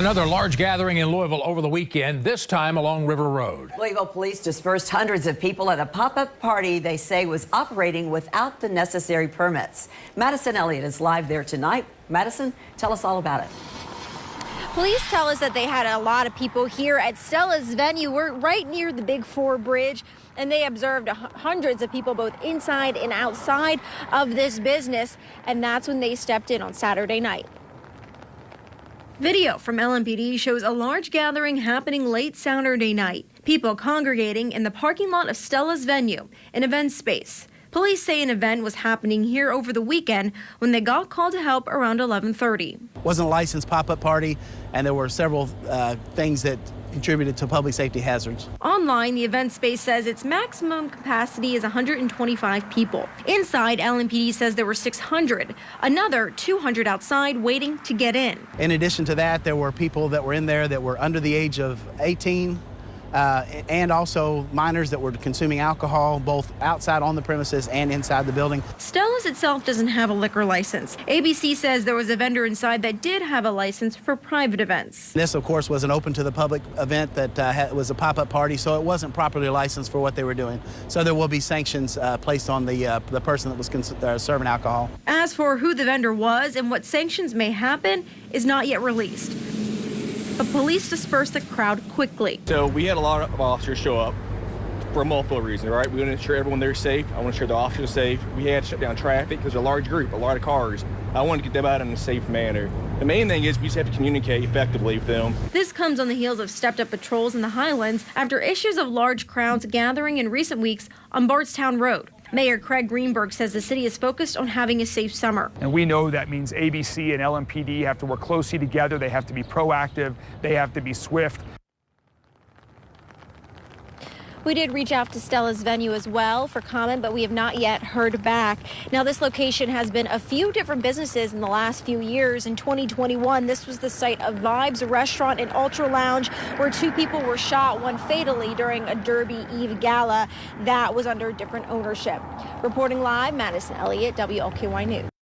another large gathering in Louisville over the weekend, this time along River Road. Louisville police dispersed hundreds of people at a pop-up party they say was operating without the necessary permits. Madison Elliott is live there tonight. Madison, tell us all about it. Police tell us that they had a lot of people here at Stella's venue. We're right near the Big Four Bridge, and they observed hundreds of people both inside and outside of this business, and that's when they stepped in on Saturday night. Video from LMPD shows a large gathering happening late Saturday night. People congregating in the parking lot of Stella's venue, an event space. Police say an event was happening here over the weekend when they got called to help around 11:30. Wasn't a licensed pop-up party, and there were several things that contributed to public safety hazards. Online, the event space says its maximum capacity is 125 people. Inside, LMPD says there were 600, another 200 outside waiting to get in. In addition to that, there were people that were in there that were under the age of 18, and also minors that were consuming alcohol, both outside on the premises and inside the building. Stella's itself doesn't have a liquor license. ABC says there was a vendor inside that did have a license for private events. This, of course, was an open to the public event that was a pop-up party, so it wasn't properly licensed for what they were doing. So there will be sanctions placed on the person that was serving alcohol. As for who the vendor was and what sanctions may happen is not yet released. But police dispersed the crowd quickly. So we had a lot of officers show up for multiple reasons, right? We want to ensure everyone there is safe. I want to ensure the officers are safe. We had to shut down traffic because there's a large group, a lot of cars. I want to get them out in a safe manner. The main thing is we just have to communicate effectively with them. This comes on the heels of stepped-up patrols in the Highlands after issues of large crowds gathering in recent weeks on Bardstown Road. Mayor Craig Greenberg says the city is focused on having a safe summer. And we know that means ABC and LMPD have to work closely together. They have to be proactive. They have to be swift. We did reach out to Stella's venue as well for comment, but we have not yet heard back. Now, this location has been a few different businesses in the last few years. In 2021, this was the site of Vibes Restaurant and Ultra Lounge, where 2 people were shot, one fatally during a Derby Eve gala that was under different ownership. Reporting live, Madison Elliott, WLKY News.